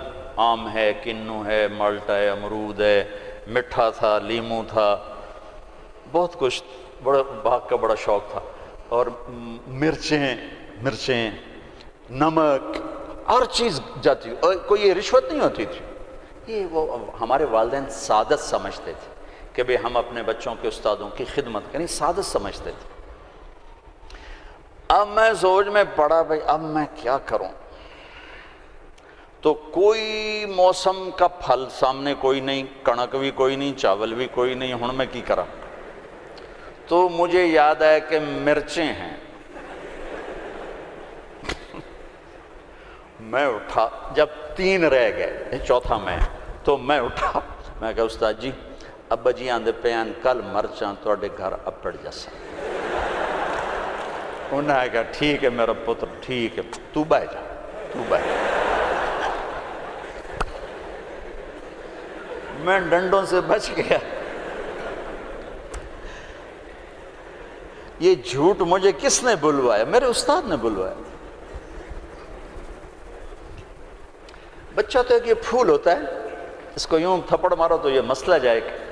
آم ہے، کنو ہے، مالٹا ہے، امرود ہے، مٹھا تھا، لیمو تھا، بہت کچھ، بڑا باغ کا بڑا شوق تھا، اور مرچیں، نمک، ہر چیز جاتی، اور کوئی یہ رشوت نہیں ہوتی تھی۔ یہ وہ ہمارے والدین سعادت سمجھتے تھے کہ بھئی ہم اپنے بچوں کے استادوں کی خدمت کریں، سعادت سمجھتے تھے۔ اب میں سوچ میں پڑا بھائی اب میں کیا کروں، تو کوئی موسم کا پھل سامنے کوئی نہیں، کنک بھی کوئی نہیں، چاول بھی کوئی نہیں، ہن میں کی کرا؟ تو مجھے یاد آیا کہ مرچیں ہیں۔ میں اٹھا، جب 3 رہ گئے، چوتھا میں، تو میں اٹھا، میں کہا استاد جی ابا جی آندے پیان کل مرچاں توڑے گھر اپڑ جاسا۔ انہوں نے کہا ٹھیک ہے میرا پتر، ٹھیک ہے، تو بہ جا، تو بہ جا۔ میں ڈنڈوں سے بچ گیا۔ یہ جھوٹ مجھے کس نے بلوایا؟ میرے استاد نے بلوایا۔ بچہ تو ایک یہ پھول ہوتا ہے، اس کو یوں تھپڑ مارو تو یہ مسئلہ جائے گا۔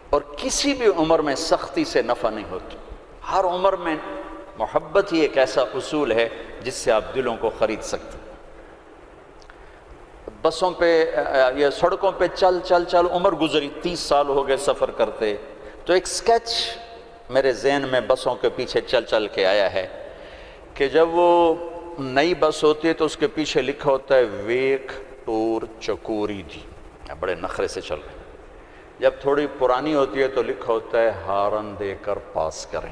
اور کسی بھی عمر میں سختی سے نفع نہیں ہوتی، ہر عمر میں محبت ہی ایک ایسا اصول ہے جس سے آپ دلوں کو خرید سکتے ہیں۔ بسوں پہ یا سڑکوں پہ چل چل چل عمر گزری، 30 سال ہو گئے سفر کرتے، تو ایک سکیچ میرے ذہن میں بسوں کے پیچھے چل چل کے آیا ہے کہ جب وہ نئی بس ہوتی ہے تو اس کے پیچھے لکھا ہوتا ہے ویک ٹور چکوری دی، بڑے نخرے سے چل رہے ہیں۔ جب تھوڑی پرانی ہوتی ہے تو لکھا ہوتا ہے ہارن دے کر پاس کریں۔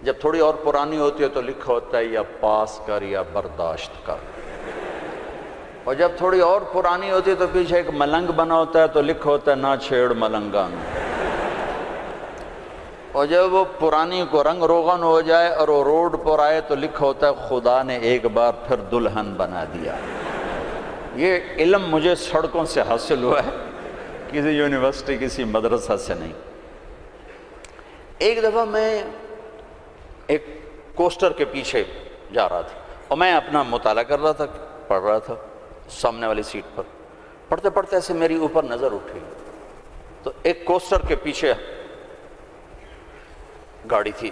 جب تھوڑی اور پرانی ہوتی ہے تو لکھا ہوتا ہے یا پاس کر یا برداشت کر۔ اور جب تھوڑی اور پرانی ہوتی ہے تو پیچھے ایک ملنگ بنا ہوتا ہے تو لکھا ہوتا ہے نہ چھیڑ ملنگان۔ اور جب وہ پرانی کو رنگ روغن ہو جائے اور وہ روڈ پر آئے تو لکھا ہوتا ہے خدا نے ایک بار پھر دلہن بنا دیا۔ یہ علم مجھے سڑکوں سے حاصل ہوا ہے، کسی یونیورسٹی کسی مدرسہ سے نہیں۔ ایک دفعہ میں ایک کوسٹر کے پیچھے جا رہا تھا اور میں اپنا مطالعہ کر رہا تھا، پڑھ رہا تھا سامنے والی سیٹ پر، پڑھتے پڑھتے ایسے میری اوپر نظر اٹھی تو ایک کوسٹر کے پیچھے گاڑی تھی،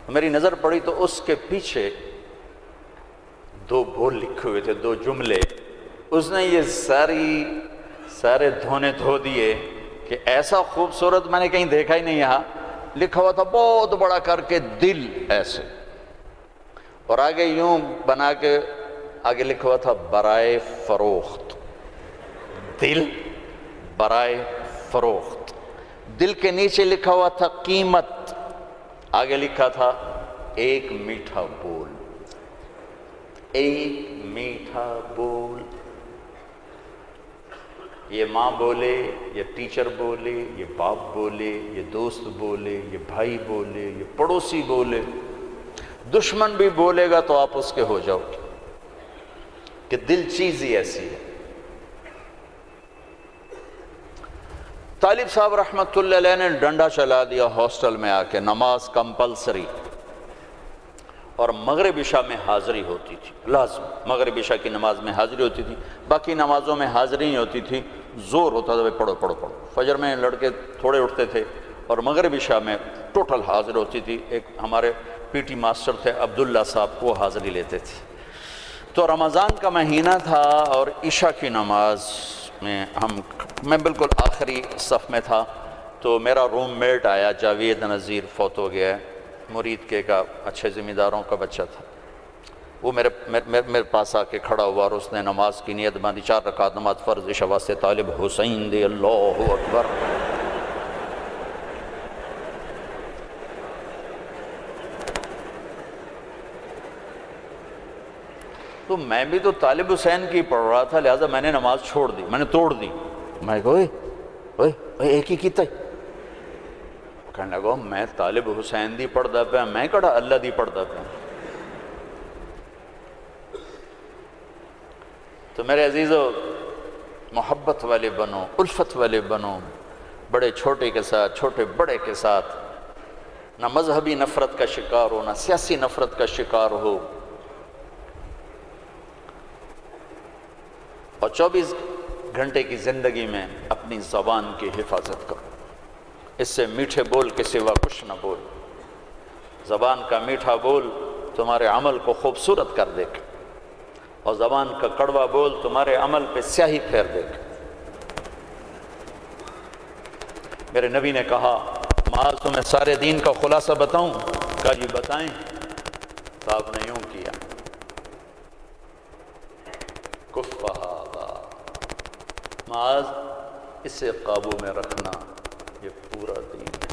میری نظر پڑی تو اس کے پیچھے 2 بول لکھے ہوئے تھے، 2 جملے۔ اس نے یہ سارے دھونے دھو دیے کہ ایسا خوبصورت میں نے کہیں دیکھا ہی نہیں۔ یہاں لکھا ہوا تھا بہت بڑا کر کے دل ایسے، اور آگے یوں بنا کے آگے لکھا ہوا تھا برائے فروخت، دل برائے فروخت۔ دل کے نیچے لکھا ہوا تھا قیمت، آگے لکھا تھا ایک میٹھا بول، ایک میٹھا بول۔ یہ ماں بولے، یہ ٹیچر بولے، یہ باپ بولے، یہ دوست بولے، یہ بھائی بولے، یہ پڑوسی بولے، دشمن بھی بولے گا تو آپ اس کے ہو جاؤ گے، کہ دل چیز ہی ایسی ہے۔ طالب صاحب رحمۃ اللہ علیہ نے ڈنڈا چلا دیا ہاسٹل میں آ کے، نماز کمپلسری، اور مغرب عشاء میں حاضری ہوتی تھی، لازم مغرب عشاء کی نماز میں حاضری ہوتی تھی، باقی نمازوں میں حاضری نہیں ہوتی تھی، زور ہوتا تھا پڑھو پڑھو پڑھو۔ فجر میں لڑکے تھوڑے اٹھتے تھے اور مغرب عشاء میں ٹوٹل حاضر ہوتی تھی۔ ایک ہمارے پی ٹی ماسٹر تھے عبداللہ صاحب، وہ حاضری لیتے تھے۔ تو رمضان کا مہینہ تھا اور عشاء کی نماز میں میں بالکل آخری صف میں تھا، تو میرا روم میٹ آیا، جاوید نذیر، فوت ہو گیا ہے، مرید کے کا اچھے ذمہ داروں کا بچہ تھا۔ وہ میرے پاس آ کے کھڑا ہوا اور اس نے نماز کی نیت باندھی، 4 رکعت نماز فرض عشاء واسطے، طالب حسین دے اللہ اکبر۔ تو میں بھی تو طالب حسین کی پڑھ رہا تھا، لہٰذا میں نے نماز چھوڑ دی، میں نے توڑ دی۔ میں کہا اوئے ایک ہی کیتا ہے۔ کہنے لگا میں طالب حسین دی پڑھدا پیا، میں کہڑا اللہ دی پڑھدا پیا۔ تو میرے عزیزو، محبت والے بنو، الفت والے بنو، بڑے چھوٹے کے ساتھ، چھوٹے بڑے کے ساتھ، نہ مذہبی نفرت کا شکار ہو، نہ سیاسی نفرت کا شکار ہو، اور 24 گھنٹے کی زندگی میں اپنی زبان کی حفاظت کرو۔ اس سے میٹھے بول کے سوا کچھ نہ بول۔ زبان کا میٹھا بول تمہارے عمل کو خوبصورت کر دے گا، اور زبان کا کڑوا بول تمہارے عمل پہ سیاہی پھیر دے گا۔ میرے نبی نے کہا معاذ تمہیں سارے دین کا خلاصہ بتاؤں؟ کہا جی بتائیں۔ تو آپ نے یوں کیا، کف ھذا، معاذ اسے قابو میں رکھنا، یہ پورا دین ہے۔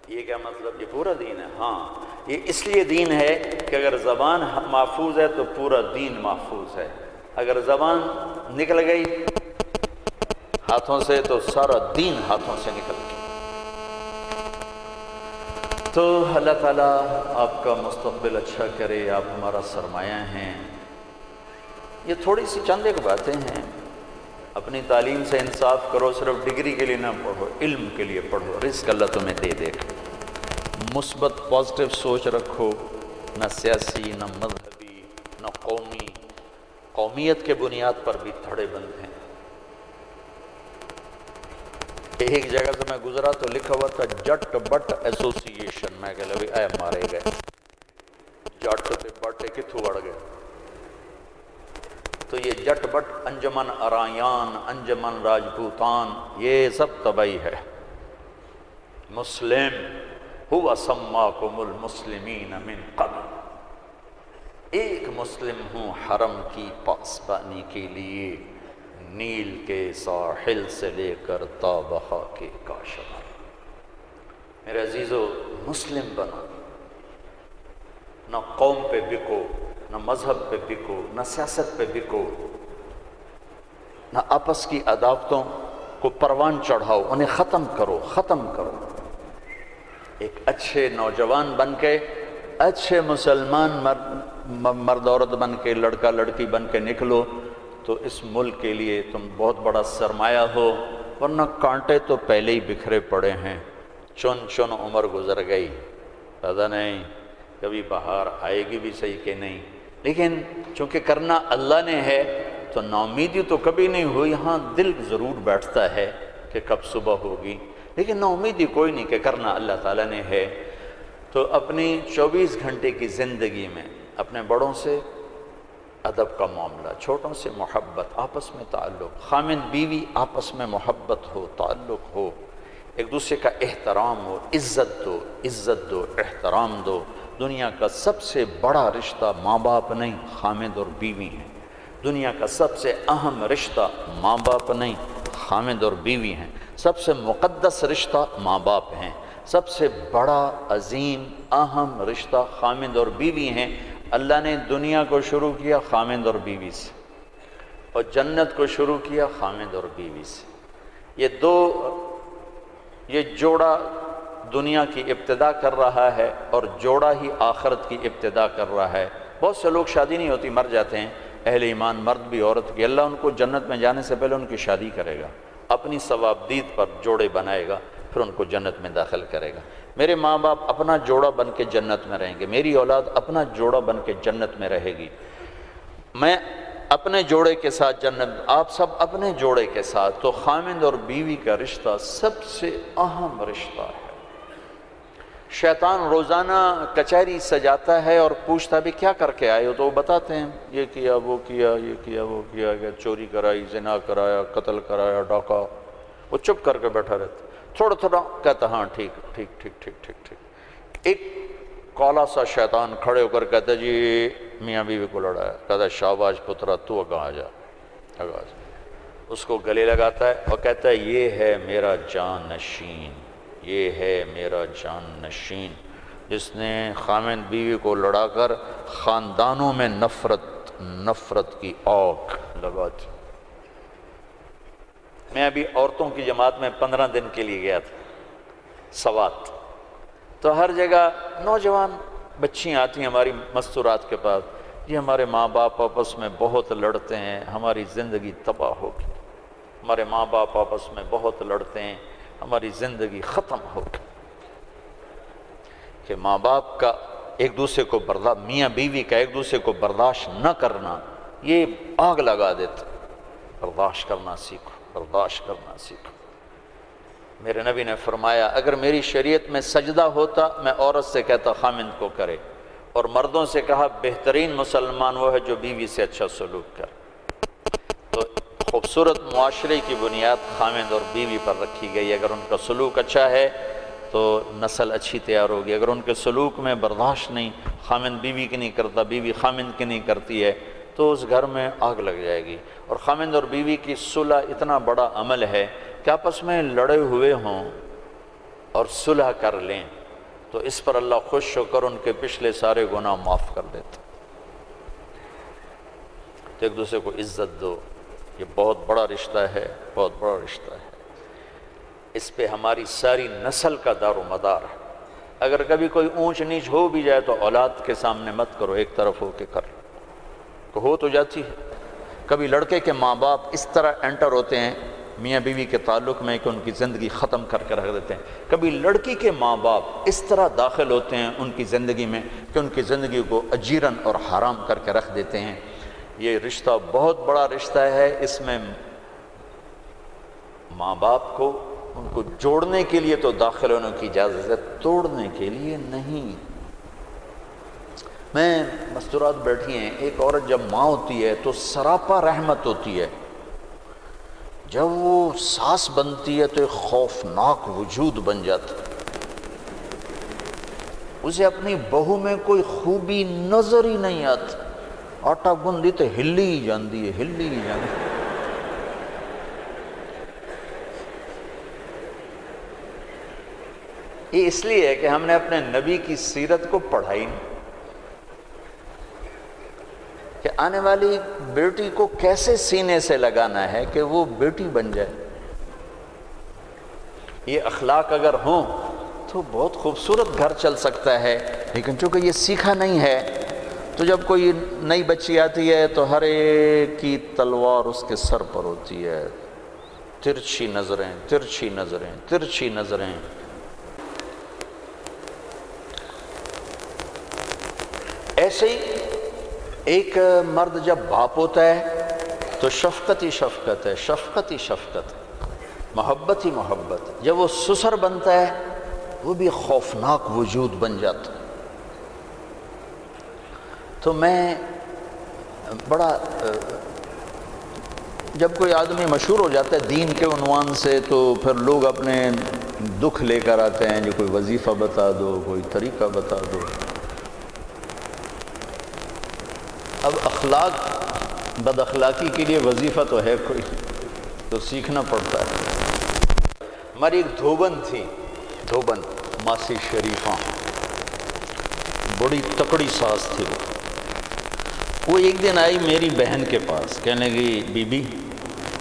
یہ کیا مطلب؟ یہ پورا دین ہے؟ ہاں، یہ اس لیے دین ہے کہ اگر زبان محفوظ ہے تو پورا دین محفوظ ہے، اگر زبان نکل گئی ہاتھوں سے تو سارا دین ہاتھوں سے نکل گیا۔ تو اللہ تعالیٰ آپ کا مستقبل اچھا کرے، آپ ہمارا سرمایہ ہیں۔ یہ تھوڑی سی چند ایک باتیں ہیں، اپنی تعلیم سے انصاف کرو، صرف ڈگری کے لیے نہ پڑھو، علم کے لیے پڑھو، رزق اللہ تمہیں دے دے گا۔ مثبت پازیٹیو سوچ رکھو، نہ سیاسی، نہ مذہبی، نہ قومی، قومیت کے بنیاد پر بھی دھڑے بند ہیں۔ ایک جگہ سے میں گزرا تو لکھا ہوا تھا جٹ بٹ ایسوسی ایشن، میں کہ لوگ اے مارے گئے، جٹ تے بٹ کتھوں وڑ گئے؟ تو یہ جٹ بٹ، انجمن ارایان، انجمن راجپوتان، یہ سب تباہی ہے۔ مسلم ہوا سماکم المسلمین من قبل، ایک مسلم ہوں حرم کی پاسبانی کے لیے، نیل کے ساحل سے لے کر تا بہا کے کاشان۔ میرے عزیزو، مسلم بنو، نہ قوم پہ بکو، نہ مذہب پہ بکو، نہ سیاست پہ بکو، نہ آپس کی عداوتوں کو پروان چڑھاؤ، انہیں ختم کرو، ختم کرو۔ ایک اچھے نوجوان بن کے، اچھے مسلمان مرد عورت بن کے، لڑکا لڑکی بن کے نکلو تو اس ملک کے لیے تم بہت بڑا سرمایہ ہو، ورنہ کانٹے تو پہلے ہی بکھرے پڑے ہیں، چن چن عمر گزر گئی، پتہ نہیں کبھی بہار آئے گی بھی صحیح کہ نہیں۔ لیکن چونکہ کرنا اللہ نے ہے تو ناامیدی تو کبھی نہیں ہوئی، ہاں دل ضرور بیٹھتا ہے کہ کب صبح ہوگی، لیکن ناامیدی کوئی نہیں کہ کرنا اللہ تعالیٰ نے ہے۔ تو اپنی 24 گھنٹے کی زندگی میں اپنے بڑوں سے ادب کا معاملہ، چھوٹوں سے محبت، آپس میں تعلق، خامند بیوی آپس میں محبت ہو، تعلق ہو، ایک دوسرے کا احترام ہو، عزت دو، عزت دو، احترام دو۔ دنیا کا سب سے بڑا رشتہ ماں باپ نہیں، خامند اور بیوی ہیں۔ دنیا کا سب سے اہم رشتہ ماں باپ نہیں، خامند اور بیوی ہیں۔ سب سے مقدس رشتہ ماں باپ ہیں، سب سے بڑا عظیم اہم رشتہ خامند اور بیوی ہیں۔ اللہ نے دنیا کو شروع کیا خامند اور بیوی سے، اور جنت کو شروع کیا خامند اور بیوی سے۔ یہ جوڑا دنیا کی ابتدا کر رہا ہے اور جوڑا ہی آخرت کی ابتدا کر رہا ہے۔ بہت سے لوگ شادی نہیں ہوتی، مر جاتے ہیں، اہل ایمان مرد بھی عورت بھی، اللہ ان کو جنت میں جانے سے پہلے ان کی شادی کرے گا، اپنی ثوابدید پر جوڑے بنائے گا، پھر ان کو جنت میں داخل کرے گا۔ میرے ماں باپ اپنا جوڑا بن کے جنت میں رہیں گے، میری اولاد اپنا جوڑا بن کے جنت میں رہے گی، میں اپنے جوڑے کے ساتھ جنت، آپ سب اپنے جوڑے کے ساتھ۔ تو خامند اور بیوی کا رشتہ سب سے اہم رشتہ ہے۔ شیطان روزانہ کچہری سجاتا ہے اور پوچھتا بھی کیا کر کے آئے ہو، تو وہ بتاتے ہیں یہ کیا وہ کیا، یہ کیا وہ کیا، چوری کرائی، زنا کرایا، قتل کرایا، ڈاکہ۔ وہ چپ کر کے بیٹھا رہتا، تھوڑا تھوڑا کہتا ہاں ٹھیک ٹھیک ٹھیک ٹھیک ٹھیک ٹھیک۔ ایک کالا سا شیطان کھڑے ہو کر کہتا جی میاں بیوی کو لڑایا، کہتا شاباش پترا تو اگاں آ جا، اگاں جا، اس کو گلے لگاتا ہے اور کہتا ہے یہ ہے میرا جان نشین، یہ ہے میرا جان نشین، جس نے خامند بیوی کو لڑا کر خاندانوں میں نفرت کی آگ لگا دی۔ میں ابھی عورتوں کی جماعت میں 15 دن کے لیے گیا تھا سوات، تو ہر جگہ نوجوان بچیاں آتی ہیں ہماری مستورات کے پاس، یہ ہمارے ماں باپ آپس میں بہت لڑتے ہیں، ہماری زندگی تباہ ہوگی، ہمارے ماں باپ آپس میں بہت لڑتے ہیں، ہماری زندگی ختم ہوگی۔ کہ ماں باپ کا ایک دوسرے کو میاں بیوی کا ایک دوسرے کو برداشت نہ کرنا، یہ آگ لگا دیتا۔ برداشت کرنا سیکھو، برداشت کرنا سیکھو۔ میرے نبی نے فرمایا اگر میری شریعت میں سجدہ ہوتا میں عورت سے کہتا خامند کو کرے، اور مردوں سے کہا بہترین مسلمان وہ ہے جو بیوی سے اچھا سلوک کرے۔ تو خوبصورت معاشرے کی بنیاد خاوند اور بیوی پر رکھی گئی. اگر ان کا سلوک اچھا ہے تو نسل اچھی تیار ہوگی. اگر ان کے سلوک میں برداشت نہیں، خاوند بیوی کی نہیں کرتا، بیوی خاوند کی نہیں کرتی ہے، تو اس گھر میں آگ لگ جائے گی. اور خاوند اور بیوی کی صلح اتنا بڑا عمل ہے کہ آپس میں لڑے ہوئے ہوں اور صلح کر لیں تو اس پر اللہ خوش ہو کر ان کے پچھلے سارے گناہ معاف کر دیتا. تو ایک دوسرے کو عزت دو. یہ بہت بڑا رشتہ ہے، بہت بڑا رشتہ ہے. اس پہ ہماری ساری نسل کا دار و مدار ہے. اگر کبھی کوئی اونچ نیچ ہو بھی جائے تو اولاد کے سامنے مت کرو، ایک طرف ہو کے کر لو. تو ہو تو جاتی ہے. کبھی لڑکے کے ماں باپ اس طرح انٹر ہوتے ہیں میاں بیوی کے تعلق میں کہ ان کی زندگی ختم کر کے رکھ دیتے ہیں. کبھی لڑکی کے ماں باپ اس طرح داخل ہوتے ہیں ان کی زندگی میں کہ ان کی زندگی کو اجیرن اور حرام کر کے رکھ دیتے ہیں. یہ رشتہ بہت بڑا رشتہ ہے. اس میں ماں باپ کو ان کو جوڑنے کے لیے تو داخل ہونے کی اجازت ہے، توڑنے کے لیے نہیں. میں مستورات بیٹھی ہیں، ایک عورت جب ماں ہوتی ہے تو سراپا رحمت ہوتی ہے. جب وہ ساس بنتی ہے تو ایک خوفناک وجود بن جاتا ہے. اسے اپنی بہو میں کوئی خوبی نظر ہی نہیں آتی. آٹا گندی تو ہلی ہی جاندی ہے، ہلی ہی جاندی. یہ اس لیے ہے کہ ہم نے اپنے نبی کی سیرت کو پڑھائی نہیں کہ آنے والی بیٹی کو کیسے سینے سے لگانا ہے کہ وہ بیٹی بن جائے. یہ اخلاق اگر ہوں تو بہت خوبصورت گھر چل سکتا ہے. لیکن چونکہ یہ سیکھا نہیں ہے تو جب کوئی نئی بچی آتی ہے تو ہر ایک کی تلوار اس کے سر پر ہوتی ہے. ترچھی نظریں، ترچھی نظریں، ترچھی نظریں. ایسے ہی ایک مرد جب باپ ہوتا ہے تو شفقت ہی شفقت ہے، شفقت ہی شفقت ہے، محبت ہی محبت. جب وہ سسر بنتا ہے وہ بھی خوفناک وجود بن جاتا. تو میں بڑا جب کوئی آدمی مشہور ہو جاتا ہے دین کے عنوان سے تو پھر لوگ اپنے دکھ لے کر آتے ہیں، جو کوئی وظیفہ بتا دو، کوئی طریقہ بتا دو. اب اخلاق بد اخلاقی کے لیے وظیفہ تو ہے کوئی، تو سیکھنا پڑتا ہے. ہماری ایک دھوبن تھی، دھوبن ماسی شریفہ، بڑی تکڑی ساس تھی. وہ ایک دن آئی میری بہن کے پاس، کہنے لگی بی بی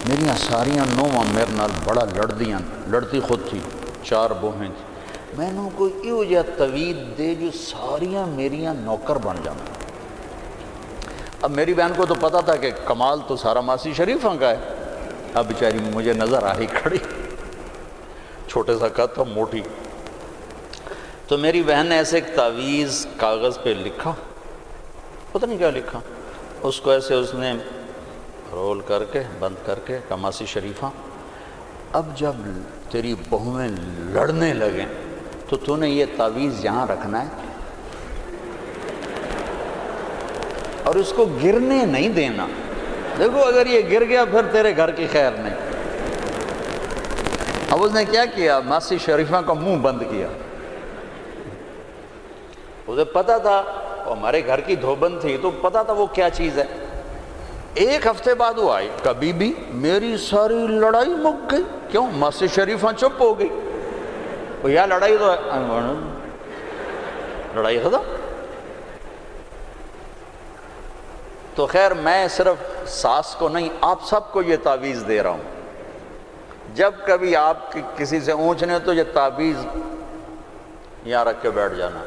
میریاں ساریاں نوواں میرے نال بڑا لڑدیاں، لڑتی خود تھی، 4 بوہیں تھی. میں نے کوئی ایو جہا توید دے جو ساریاں میریاں نوکر بن جانا. اب میری بہن کو تو پتا تھا کہ کمال تو سارا ماسی شریفہ کا ہے. اب بیچاری مجھے نظر آئی کھڑی، چھوٹے سا قد تھا، موٹی. تو میری بہن نے ایسے ایک تعویذ کاغذ پہ لکھا، پتہ نہیں کیا لکھا، اس کو ایسے اس نے رول کر کے بند کر کے کہا ماسی شریفہ اب جب تیری بہویں لڑنے لگیں تو نے یہ تعویذ یہاں رکھنا ہے اور اس کو گرنے نہیں دینا. دیکھو اگر یہ گر گیا پھر تیرے گھر کی خیر نہیں. اب اس نے کیا کیا، ماسی شریفہ کا منہ بند کیا. اسے پتا تھا، ہمارے گھر کی دھوبن تھی تو پتا تھا وہ کیا چیز ہے. ایک ہفتے بعد وہ آئی، کبھی بھی میری ساری لڑائی مک گئی. کیوں؟ ماسی شریفہ چپ ہو گئی. یا لڑائی تو لڑائی ختم. تو خیر میں صرف ساس کو نہیں آپ سب کو یہ تعویذ دے رہا ہوں، جب کبھی آپ کسی سے اونچنے تو یہ تعویذ یہاں رکھ کے بیٹھ جانا.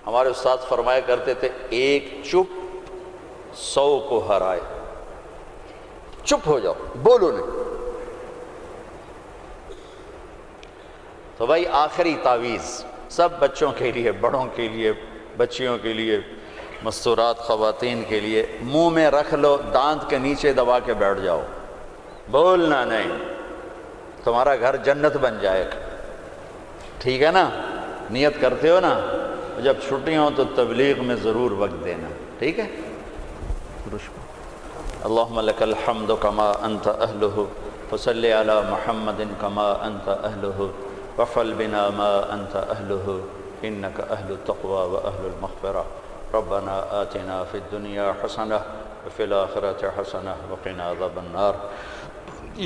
ہمارے استاد فرمایا کرتے تھے ایک چپ 100 کو ہرائے. چپ ہو جاؤ، بولو نہیں. تو بھائی آخری تعویذ سب بچوں کے لیے، بڑوں کے لیے، بچیوں کے لیے، مستورات خواتین کے لیے، منہ میں رکھ لو، دانت کے نیچے دبا کے بیٹھ جاؤ، بولنا نہیں. تمہارا گھر جنت بن جائے گا. ٹھیک ہے نا؟ نیت کرتے ہو نا؟ جب چھٹیاں ہوں تو تبلیغ میں ضرور وقت دینا. ٹھیک ہے؟ اللهم لك الحمد كما أنت أهله وصل على محمد كما أنت أهله وفعل بنا ما أنت أهله إنك أهل التقوى وأهل المغفرة ربنا آتنا في الدنيا حسنة وفي الآخرة حسنة وقنا عذاب النار۔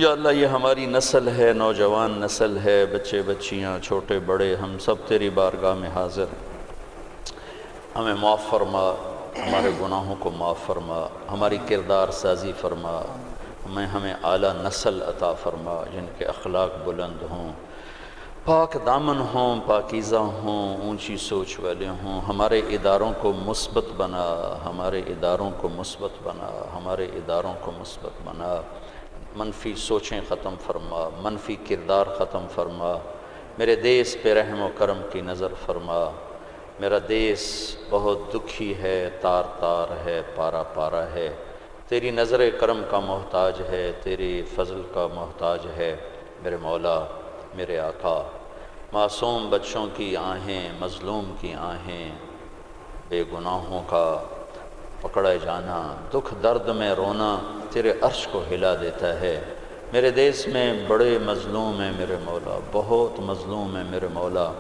یا اللہ یہ ہماری نسل ہے، نوجوان نسل ہے، بچے بچیاں چھوٹے بڑے ہم سب تیری بارگاہ میں حاضر، ہمیں معاف فرما، ہمارے گناہوں کو معاف فرما، ہماری کردار سازی فرما، ہمیں اعلیٰ نسل عطا فرما جن کے اخلاق بلند ہوں، پاک دامن ہوں، پاکیزہ ہوں، اونچی سوچ والے ہوں۔ ہمارے اداروں کو مثبت بنا، ہمارے اداروں کو مثبت بنا، ہمارے اداروں کو مثبت بنا، منفی سوچیں ختم فرما، منفی کردار ختم فرما، میرے دیس پہ رحم و کرم کی نظر فرما۔ میرا دیس بہت دکھی ہے، تار تار ہے، پارا پارا ہے، تیری نظر کرم کا محتاج ہے، تیری فضل کا محتاج ہے میرے مولا، میرے آقا۔ معصوم بچوں کی آہیں، مظلوم کی آہیں، بے گناہوں کا پکڑے جانا، دکھ درد میں رونا تیرے عرش کو ہلا دیتا ہے۔ میرے دیس میں بڑے مظلوم ہیں میرے مولا، بہت مظلوم ہیں میرے مولا،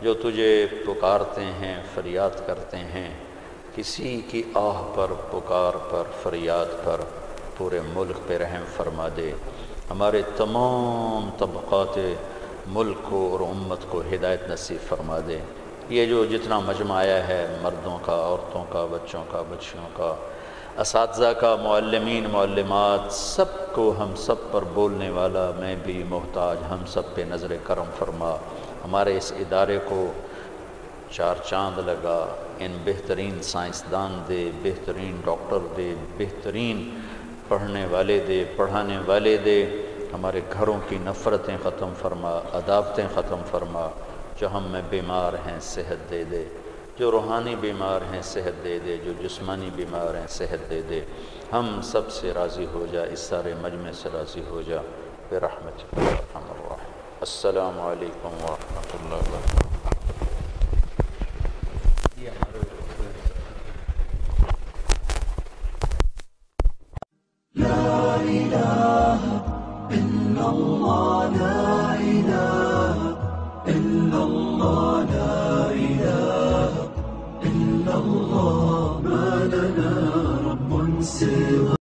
جو تجھے پکارتے ہیں، فریاد کرتے ہیں۔ کسی کی آہ پر، پکار پر، فریاد پر پورے ملک پہ رحم فرما دے۔ ہمارے تمام طبقات ملک کو اور امت کو ہدایت نصیب فرما دے۔ یہ جو جتنا مجمع آیا ہے، مردوں کا، عورتوں کا، بچوں کا، بچیوں کا، اساتذہ کا، معلمین، معلمات، سب کو ہم سب پر بولنے والا میں بھی محتاج، ہم سب پہ نظر کرم فرما۔ ہمارے اس ادارے کو چار چاند لگا، ان بہترین سائنسدان دے، بہترین ڈاکٹر دے، بہترین پڑھنے والے دے، پڑھانے والے دے۔ ہمارے گھروں کی نفرتیں ختم فرما، عداوتیں ختم فرما۔ جو ہم میں بیمار ہیں صحت دے دے، جو روحانی بیمار ہیں صحت دے دے، جو جسمانی بیمار ہیں صحت دے دے۔ ہم سب سے راضی ہو جا، اس سارے مجمع سے راضی ہو جا برحمتک یا ارحم الراحمین۔ السلام علیکم ورحمۃ اللہ وبرکاتہ۔ لا إله إلا الله، لا إله إلا الله، لا إله إلا الله، ما لنا رب سوى